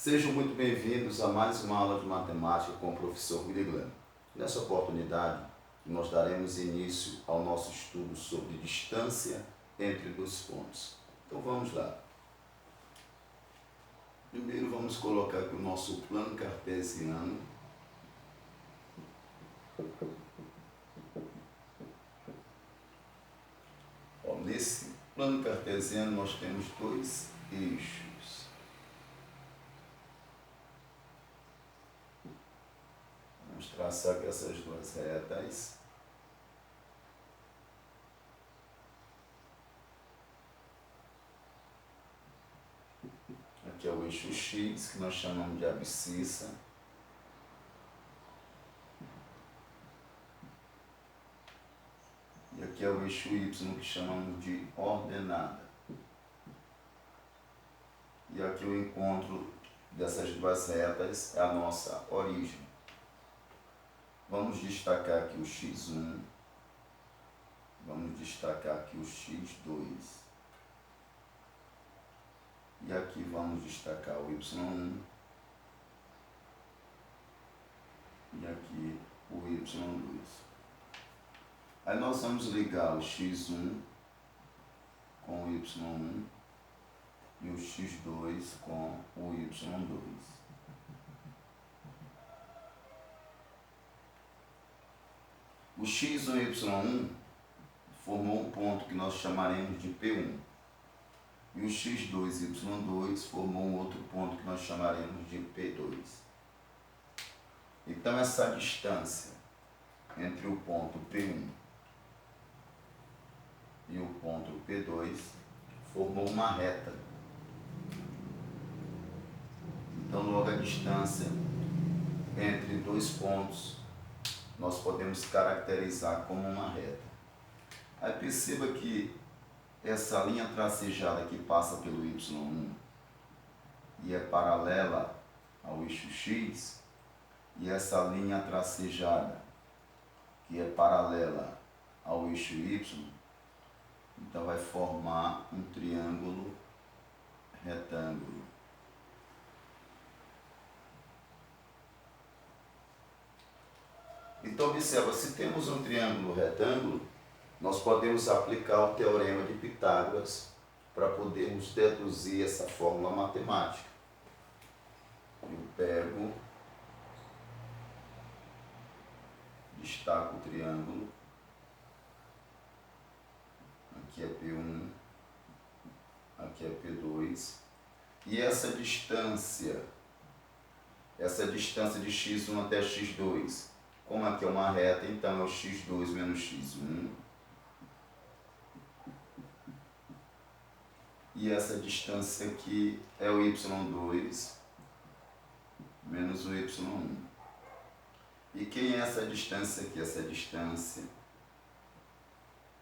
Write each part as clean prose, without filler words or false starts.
Sejam muito bem-vindos a mais uma aula de matemática com o professor William. Nessa oportunidade, nós daremos início ao nosso estudo sobre distância entre dois pontos. Então vamos lá. Primeiro vamos colocar aqui o nosso plano cartesiano. Nesse plano cartesiano nós temos dois eixos. Vamos traçar aqui essas duas retas. Aqui é o eixo X, que nós chamamos de abscissa. E aqui é o eixo Y, que chamamos de ordenada. E aqui o encontro dessas duas retas é a nossa origem. Vamos destacar aqui o X1. Vamos destacar aqui o X2. E aqui vamos destacar o Y1. E aqui o Y2. Aí nós vamos ligar o X1 com o Y1 e o X2 com o Y2. O X1 e Y1 formou um ponto que nós chamaremos de P1. E o X2 e Y2 formou um outro ponto que nós chamaremos de P2. Então essa distância entre o ponto P1 e o ponto P2 formou uma reta. Então logo a distância entre dois pontos nós podemos caracterizar como uma reta. Aí perceba que essa linha tracejada que passa pelo Y1 e é paralela ao eixo X, e essa linha tracejada que é paralela ao eixo Y, então vai formar um triângulo retângulo. Então observa, se temos um triângulo retângulo, nós podemos aplicar o teorema de Pitágoras para podermos deduzir essa fórmula matemática. Eu pego, destaco o triângulo, aqui é P1, aqui é P2, e essa distância de X1 até X2, como aqui é uma reta, então é o X2 menos X1. E essa distância aqui é o Y2 menos o Y1. E quem é essa distância aqui? Essa distância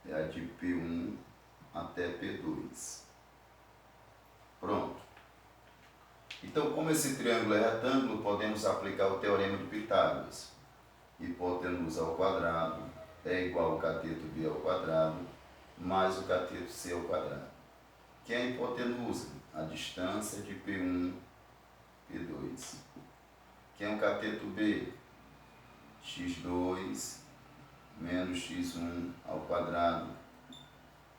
é a de P1 até P2. Pronto. Então, como esse triângulo é retângulo, podemos aplicar o teorema de Pitágoras. Hipotenusa ao quadrado é igual ao cateto B ao quadrado mais o cateto C ao quadrado. Que é a hipotenusa? A distância de P1, P2. Que é o cateto B? X2 menos X1 ao quadrado,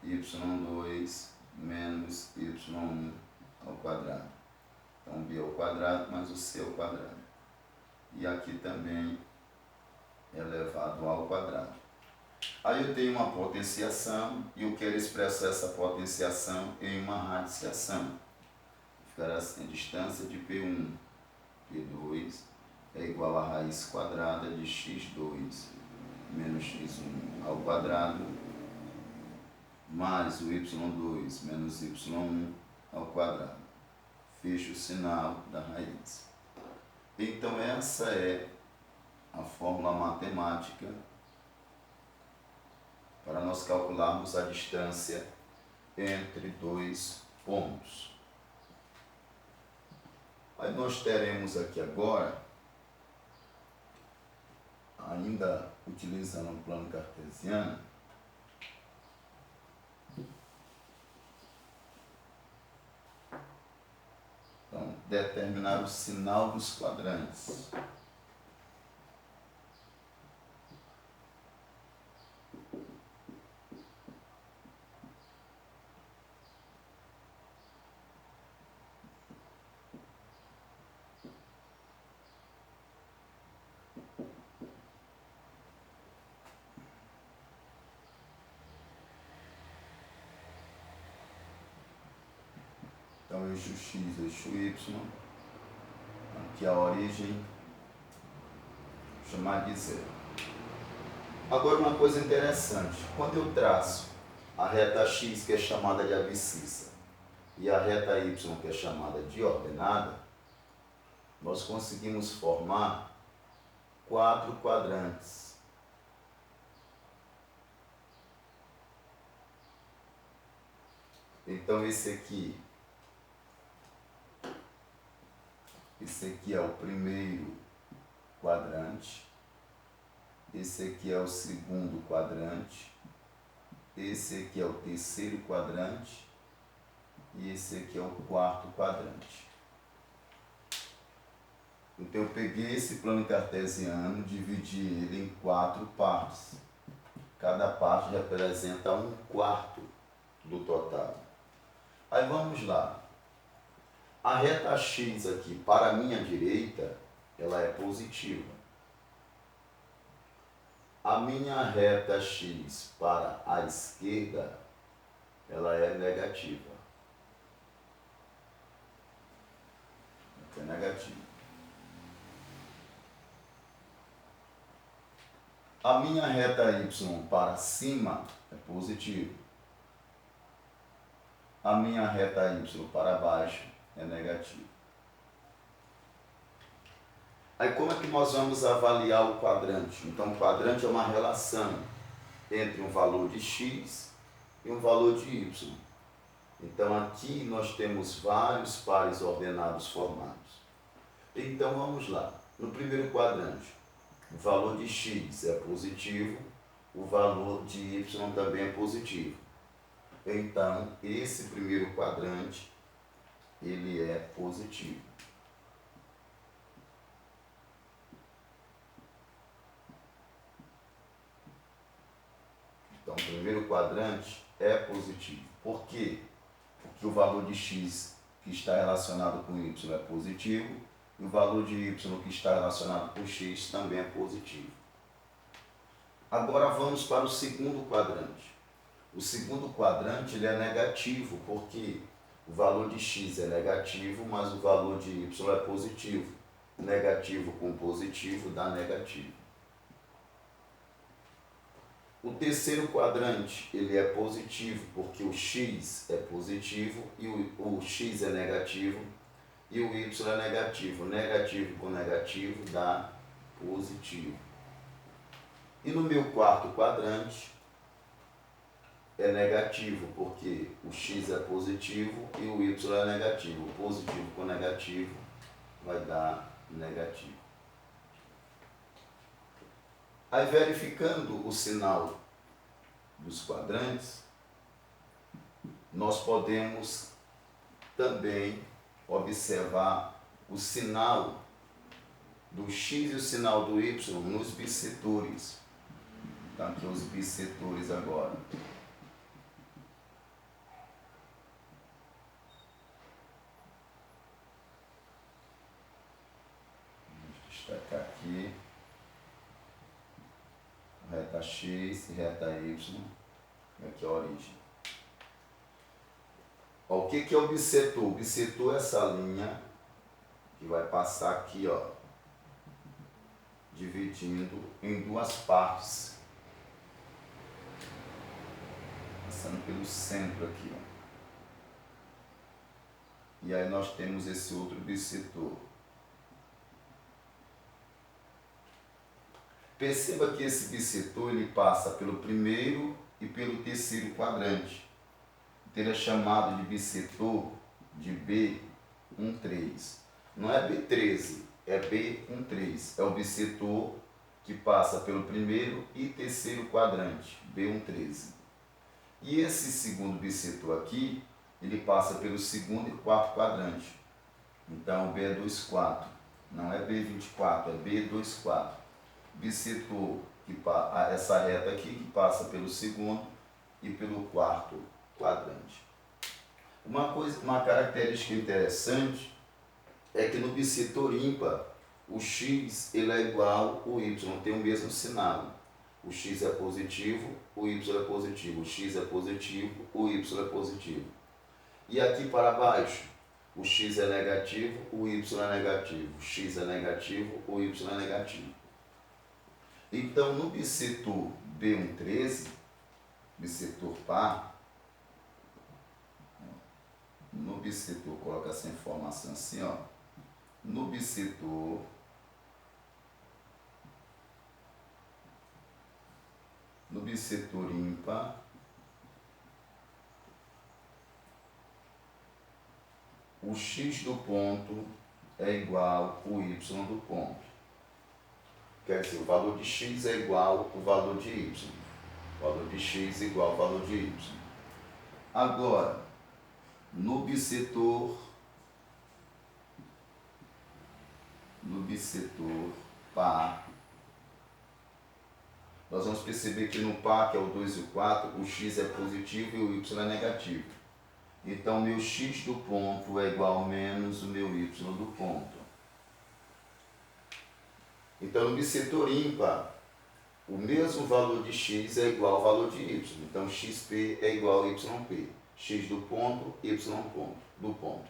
Y2 menos Y1 ao quadrado. Então, B ao quadrado mais o C ao quadrado. E aqui também elevado ao quadrado. Aí eu tenho uma potenciação e eu quero expressar essa potenciação em uma radiciação. Ficará assim: a distância de P1, P2 é igual à raiz quadrada de X2 menos X1 ao quadrado mais o Y2 menos Y1 ao quadrado. Fecho o sinal da raiz. Então essa é a fórmula matemática para nós calcularmos a distância entre dois pontos. Aí nós teremos aqui agora, ainda utilizando o plano cartesiano, então determinar o sinal dos quadrantes. Então, eixo X, eixo Y, aqui a origem, vou chamar de zero. Agora, uma coisa interessante, quando eu traço a reta X, que é chamada de abscissa, e a reta Y, que é chamada de ordenada, nós conseguimos formar 4 quadrantes. Então, esse aqui é o primeiro quadrante, esse aqui é o segundo quadrante, esse aqui é o terceiro quadrante e esse aqui é o quarto quadrante. Então eu peguei esse plano cartesiano, dividi ele em 4 partes. Cada parte representa 1/4 do total. Aí vamos lá. A reta X aqui, para a minha direita, ela é positiva. A minha reta X para a esquerda, ela é negativa. Aqui é negativa. A minha reta Y para cima é positiva. A minha reta Y para baixo é negativo. Aí como é que nós vamos avaliar o quadrante? Então o quadrante é uma relação entre um valor de x e um valor de y. Então aqui nós temos vários pares ordenados formados. Então vamos lá. No primeiro quadrante, o valor de x é positivo, o valor de y também é positivo. Então esse primeiro quadrante ele é positivo. Então, o primeiro quadrante é positivo. Por quê? Porque o valor de x que está relacionado com y é positivo e o valor de y que está relacionado com x também é positivo. Agora vamos para o segundo quadrante. O segundo quadrante ele é negativo, porque o valor de x é negativo, mas o valor de y é positivo. Negativo com positivo dá negativo. O terceiro quadrante ele é positivo, porque o x é positivo e o x é negativo e o y é negativo. Negativo com negativo dá positivo. E no meu quarto quadrante é negativo, porque o x é positivo e o y é negativo. Positivo com negativo vai dar negativo. Aí verificando o sinal dos quadrantes, nós podemos também observar o sinal do x e o sinal do y nos bissetores. Então aqui os bissetores agora. Vou destacar aqui. Reta x e reta y, aqui é a origem. Ó, o que é o bissetor? O bissetor é essa linha que vai passar aqui, ó, dividindo em 2 partes, passando pelo centro aqui, ó. E aí nós temos esse outro bissetor. Perceba que esse bissetor ele passa pelo primeiro e pelo terceiro quadrante. Então ele é chamado de bissetor de B13. Não é B13, é B13. É o bissetor que passa pelo primeiro e terceiro quadrante, B13. E esse segundo bissetor aqui, ele passa pelo segundo e quarto quadrante. Então, B24, não é B24, é B24. Bissetor, essa reta aqui que passa pelo segundo e pelo quarto quadrante. Uma característica interessante é que no bissetor ímpar, o x ele é igual ao y, tem o mesmo sinal. O x é positivo, o y é positivo, o x é positivo, o y é positivo. E aqui para baixo, o x é negativo, o y é negativo, o x é negativo, o y é negativo. Então, no bissetor B13, bissetor par, no bissetor, coloca essa informação assim, ó, no bissetor ímpar, o x do ponto é igual ao y do ponto. Quer dizer, o valor de x é igual ao valor de y. O valor de x é igual ao valor de y. Agora, no bissetor par, nós vamos perceber que no par, que é o 2 e o 4, o x é positivo e o y é negativo. Então, meu x do ponto é igual ao menos o meu y do ponto. Então, no bissetor ímpar, o mesmo valor de x é igual ao valor de y. Então, xp é igual a yp. X do ponto, y do ponto.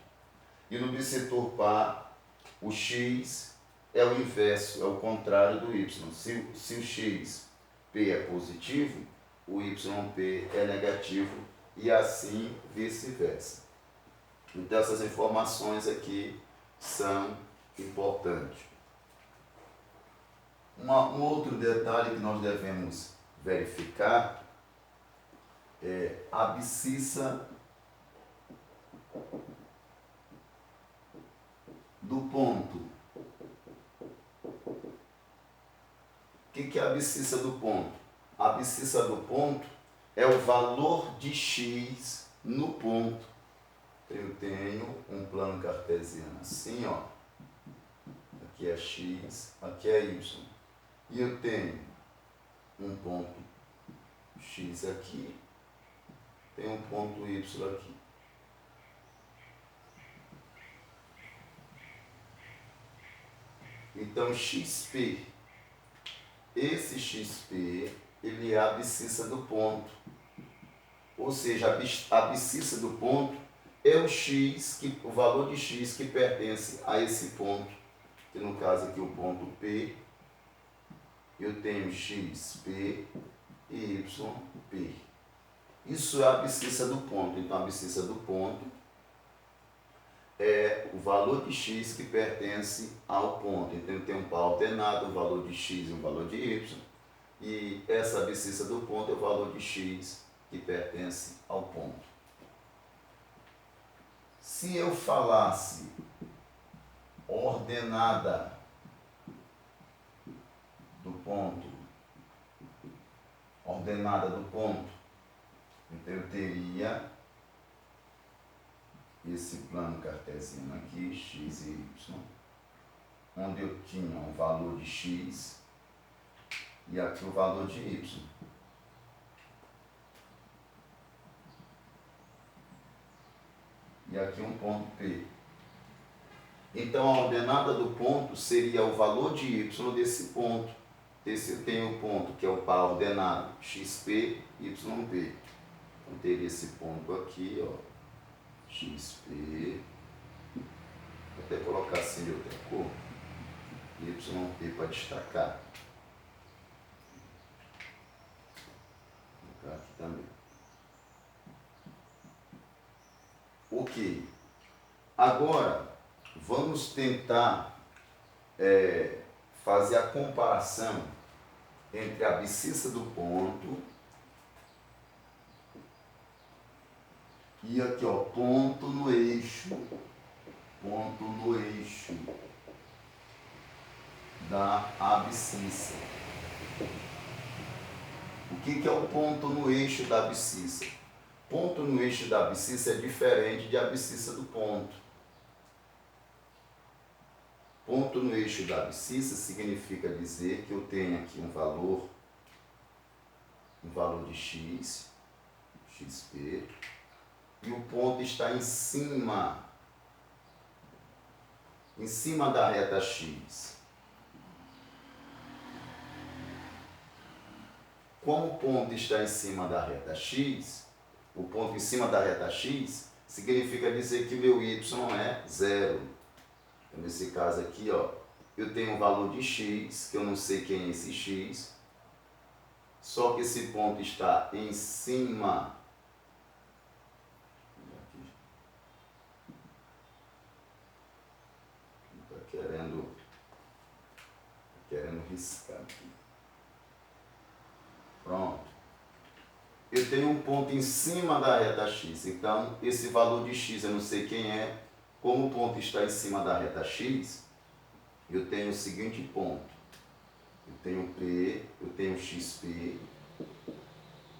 E no bissetor par, o x é o inverso, é o contrário do y. Se o xp é positivo, o yp é negativo e assim vice-versa. Então, essas informações aqui são importantes. Um outro detalhe que nós devemos verificar é a abscissa do ponto. O que é a abscissa do ponto? A abscissa do ponto é o valor de x no ponto. Eu tenho um plano cartesiano assim, ó. Aqui é x, aqui é y. E eu tenho um ponto x aqui, tenho um ponto y aqui. Então, xp, esse xp, ele é a abscissa do ponto. Ou seja, a abscissa do ponto é o valor de x que pertence a esse ponto, que no caso aqui o ponto P. Eu tenho xp e yp. Isso é a abscissa do ponto. Então, a abscissa do ponto é o valor de x que pertence ao ponto. Então, eu tenho um par alternado, um valor de x e um valor de y. E essa abscissa do ponto é o valor de x que pertence ao ponto. Se eu falasse ordenada do ponto, então eu teria esse plano cartesiano aqui, x e y, onde eu tinha um valor de x e aqui o valor de y. E aqui um ponto P. Então, a ordenada do ponto seria o valor de y desse ponto. Eu tenho o ponto, que é o par ordenado, xp, yp. Eu teria esse ponto aqui, ó, xp, vou até colocar assim de outra cor, yp para destacar. Vou colocar aqui também. Ok. Agora, vamos tentar fazer a comparação entre a abscissa do ponto e aqui, ó, ponto no eixo da abscissa. O que é o ponto no eixo da abscissa? Ponto no eixo da abscissa é diferente de abscissa do ponto. Ponto no eixo da abscissa significa dizer que eu tenho aqui um valor de x, xp, e o ponto está em cima da reta x. Como o ponto está em cima da reta x, o ponto em cima da reta x significa dizer que o meu y é zero. Então, nesse caso aqui, ó, eu tenho um valor de x, que eu não sei quem é esse x, só que esse ponto está em cima. Está querendo riscar aqui. Pronto. Eu tenho um ponto em cima da reta x, então esse valor de x eu não sei quem é. Como o ponto está em cima da reta x, eu tenho o seguinte ponto. Eu tenho P, eu tenho XP,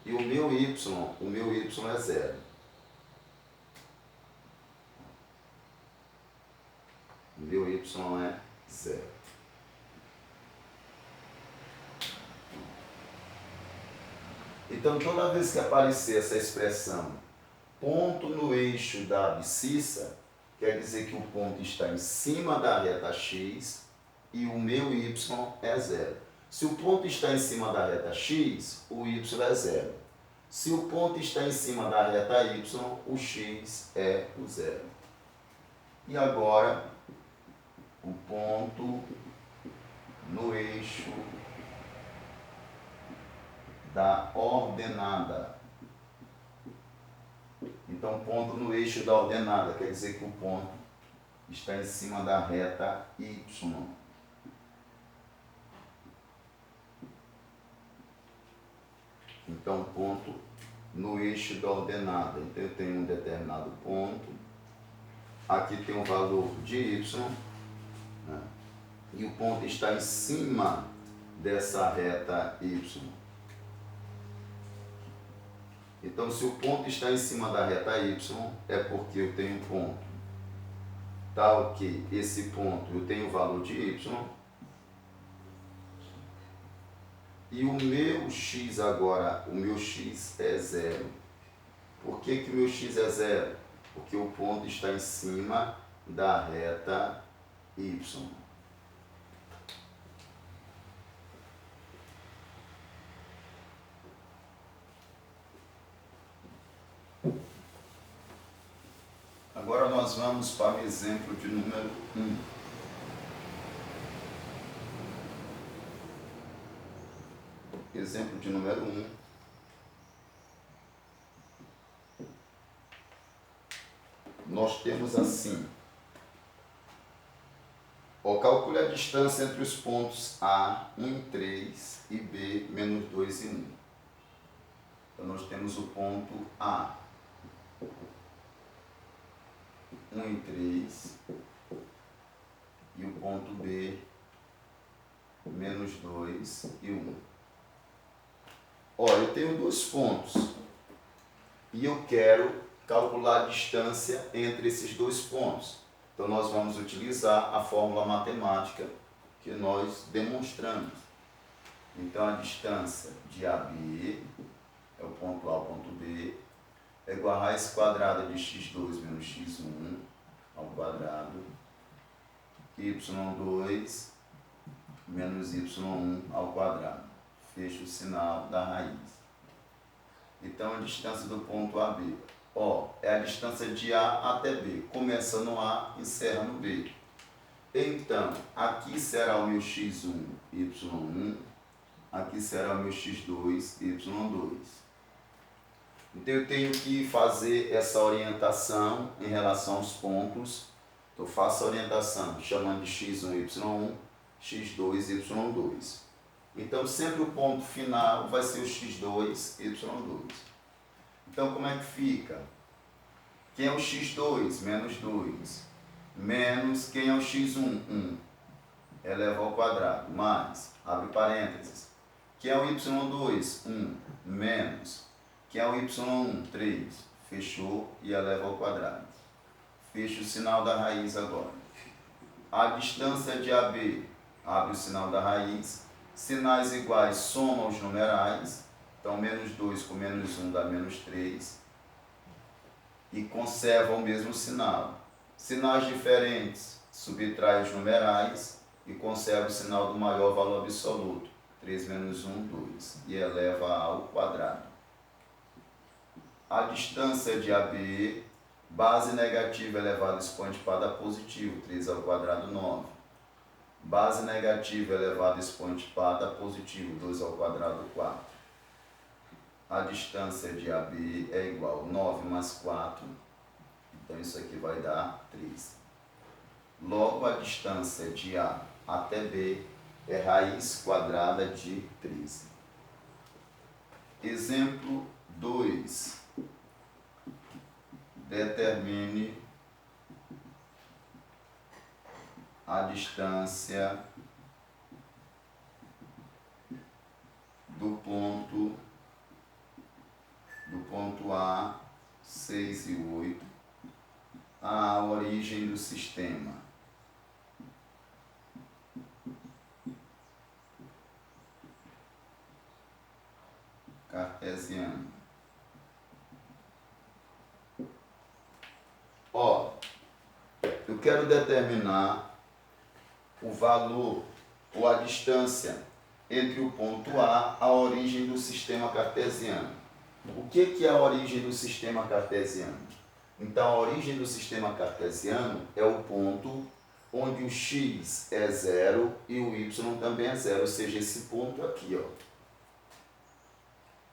e o meu Y é zero. O meu Y é zero. Então, toda vez que aparecer essa expressão ponto no eixo da abscissa, quer dizer que o ponto está em cima da reta x e o meu y é zero. Se o ponto está em cima da reta x, o y é zero. Se o ponto está em cima da reta y, o x é o zero. E agora, o ponto no eixo da ordenada. Então, ponto no eixo da ordenada quer dizer que o ponto está em cima da reta y. Então, ponto no eixo da ordenada. Então, eu tenho um determinado ponto. Aqui tem um valor de y, né? E o ponto está em cima dessa reta y. Então, se o ponto está em cima da reta y, é porque eu tenho um ponto tal que esse ponto eu tenho o valor de y, e o meu x agora, o meu x é zero. Por que que o meu x é zero? Porque o ponto está em cima da reta y. Agora nós vamos para o exemplo de número 1. Exemplo de número 1. Nós temos assim. Calcule a distância entre os pontos A, 1 em 3, e B, menos 2 em 1. Então nós temos o ponto A, 1 em 3, e o ponto B, menos 2 e 1. Eu tenho dois pontos e eu quero calcular a distância entre esses dois pontos. Então, nós vamos utilizar a fórmula matemática que nós demonstramos. Então, a distância de AB, é o ponto A ao ponto B, é igual a raiz quadrada de x2 menos x1 ao quadrado, y2 menos y1 ao quadrado. Fecha o sinal da raiz. Então, a distância do ponto AB, é a distância de A até B. Começa no A, encerra no B. Então, aqui será o meu x1, y1. Aqui será o meu x2, y2. Então, eu tenho que fazer essa orientação em relação aos pontos. Então, faço a orientação chamando de x1, y1, x2, y2. Então, sempre o ponto final vai ser o x2, y2. Então, como é que fica? Quem é o x2? Menos 2. Menos quem é o x1? 1. Eleva ao quadrado. Mais, abre parênteses. Quem é o y2? 1. Menos. Quem é o y1? 3. Fechou e eleva ao quadrado. Fecha o sinal da raiz agora. A distância de AB, abre o sinal da raiz, sinais iguais soma os numerais, então menos 2 com menos 1 dá menos 3, e conserva o mesmo sinal. Sinais diferentes, subtrai os numerais e conserva o sinal do maior valor absoluto, 3 menos 1, 2, e eleva ao quadrado. A distância de AB, base negativa elevado ao expoente para positivo, 3 ao quadrado, 9. Base negativa elevado ao expoente para positivo, 2 ao quadrado, 4. A distância de AB é igual a 9 mais 4, então isso aqui vai dar 13. Logo, a distância de A até B é raiz quadrada de 13. Exemplo 2. Determine a distância do ponto A, 6 e 8, à origem do sistema. Cartesiano. Ó, eu quero determinar o valor ou a distância entre o ponto A e a origem do sistema cartesiano. O que é a origem do sistema cartesiano? Então, a origem do sistema cartesiano é o ponto onde o x é 0 e o y também é 0, ou seja, esse ponto aqui, ó.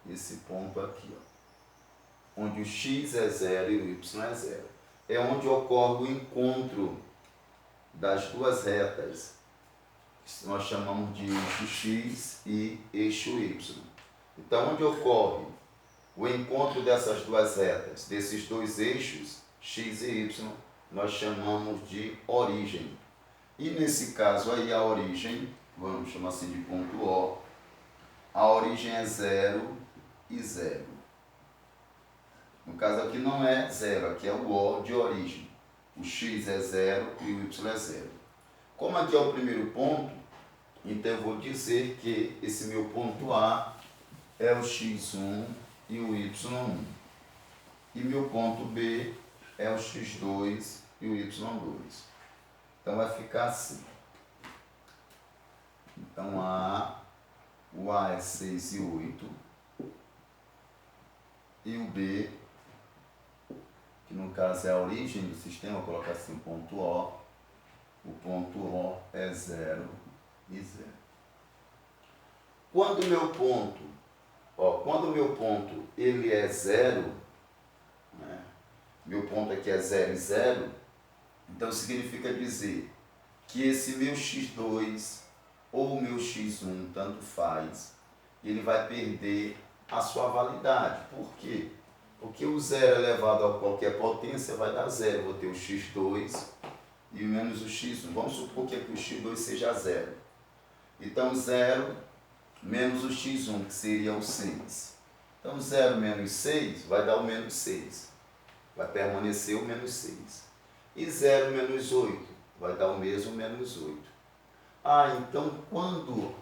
Esse ponto aqui, ó. Onde o x é 0 e o y é 0. É onde ocorre o encontro das duas retas. Isso nós chamamos de eixo x e eixo y. Então, onde ocorre o encontro dessas duas retas, desses dois eixos, x e y, nós chamamos de origem. E nesse caso aí, a origem, vamos chamar assim de ponto O, a origem é 0 e 0. No caso aqui não é 0, aqui é o O de origem. O x é 0 e o y é 0. Como aqui é o primeiro ponto, então eu vou dizer que esse meu ponto A é o x1 e o y1. E meu ponto B é o x2 e o y2. Então vai ficar assim. Então o A é 6 e 8. E o B, que no caso é a origem do sistema, vou colocar assim, ponto O. O ponto O é 0 e 0. Quando o meu ponto ele é 0, né? Meu ponto aqui é 0 e 0, então significa dizer que esse meu x2 ou o meu x1, tanto faz, ele vai perder a sua validade. Por quê? Porque o 0 elevado a qualquer potência vai dar 0. Vou ter o x2 e menos o x1. Vamos supor que aqui o x2 seja 0. Então 0 menos o x1, que seria o 6. Então 0 menos 6 vai dar o menos 6. Vai permanecer o menos 6. E 0 menos 8 vai dar o mesmo menos 8. Então quando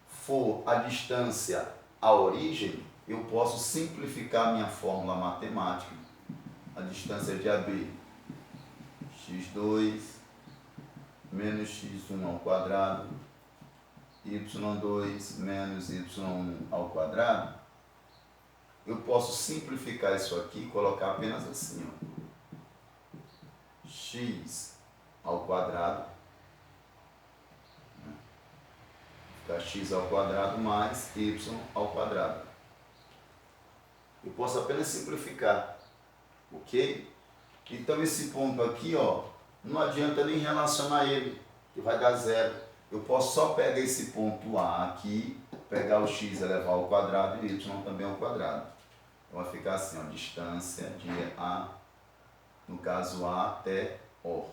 for a distância à origem, eu posso simplificar a minha fórmula matemática. A distância de AB, x2 menos x1 ao quadrado, y2 menos y1 ao quadrado. Eu posso simplificar isso aqui e colocar apenas assim, ó. X ao quadrado, fica x ao quadrado mais y ao quadrado. Eu posso apenas simplificar, ok? Então esse ponto aqui, ó, não adianta nem relacionar ele, que vai dar 0. Eu posso só pegar esse ponto A aqui, pegar o x elevar ao quadrado e o y também ao quadrado. Então vai ficar assim, ó, distância de A, no caso A até O.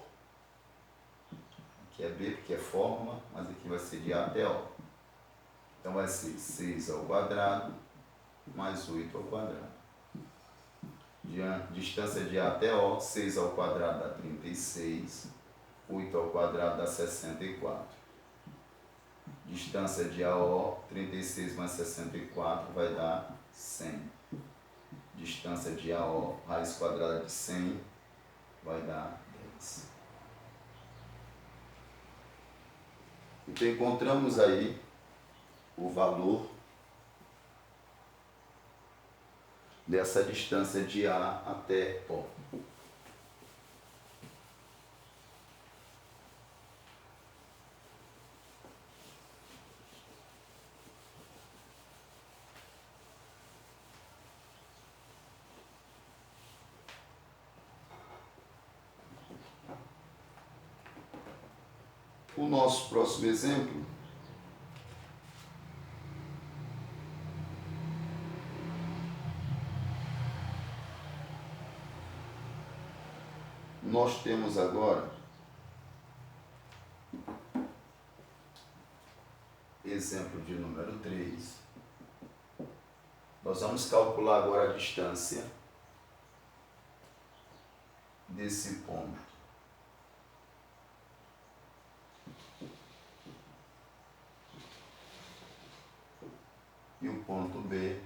Aqui é B porque é fórmula, mas aqui vai ser de A até O. Então vai ser 6 ao quadrado mais 8 ao quadrado. Distância de A até O, 6 ao quadrado dá 36. 8 ao quadrado dá 64. Distância de AO, 36 mais 64 vai dar 100. Distância de AO, raiz quadrada de 100, vai dar 10. Então encontramos aí o valor dessa distância de A até O. O nosso próximo exemplo nós temos agora exemplo de número 3. Nós vamos calcular agora a distância desse ponto. E o ponto B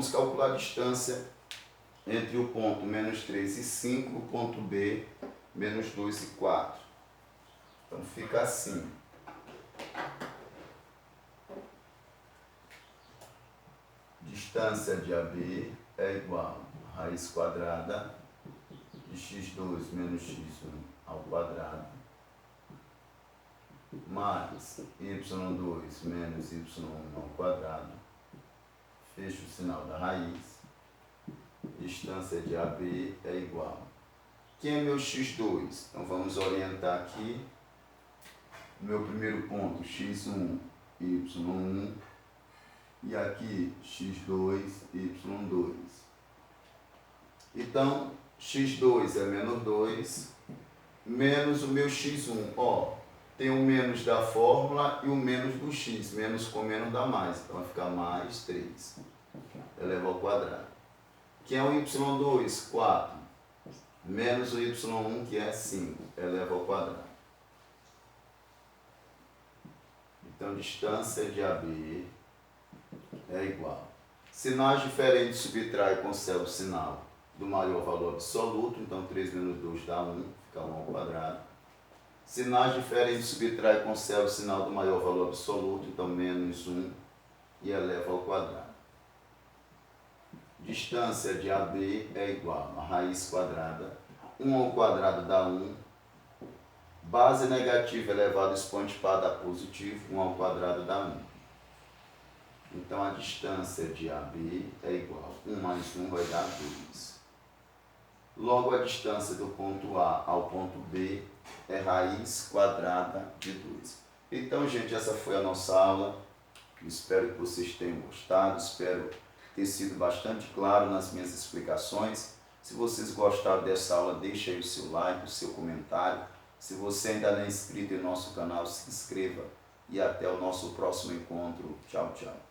vamos calcular a distância entre o ponto menos 3 e 5, o ponto B menos 2 e 4. Então fica assim. Distância de AB é igual a raiz quadrada de x2 menos x1 ao quadrado mais y2 menos y1 ao quadrado. Fecho o sinal da raiz. Distância de AB é igual. Quem é meu x2? Então vamos orientar aqui. Meu primeiro ponto, x1, y1. E aqui, x2, y2. Então, x2 é menos 2, menos o meu x1. Tem o menos da fórmula e o menos do x. Menos com menos dá mais. Então vai ficar mais 3. Eleva ao quadrado. Que é o y2? 4. Menos o y1, que é 5. Eleva ao quadrado. Então, distância de AB é igual. Sinais diferentes subtrai e conserva o sinal do maior valor absoluto. Então, 3 menos 2 dá 1. Fica 1 ao quadrado. Sinais diferentes subtrai e conserva o sinal do maior valor absoluto, então menos 1 e eleva ao quadrado. Distância de AB é igual a raiz quadrada, 1 ao quadrado dá 1, base negativa elevado ao expoente par dá positivo, 1 ao quadrado dá 1. Então a distância de AB é igual a 1 mais 1 vai dar 2. Logo a distância do ponto A ao ponto B é raiz quadrada de 2. Então, gente, essa foi a nossa aula. Espero que vocês tenham gostado. Espero ter sido bastante claro nas minhas explicações. Se vocês gostaram dessa aula, deixe aí o seu like, o seu comentário. Se você ainda não é inscrito em nosso canal, se inscreva. E até o nosso próximo encontro. Tchau, tchau.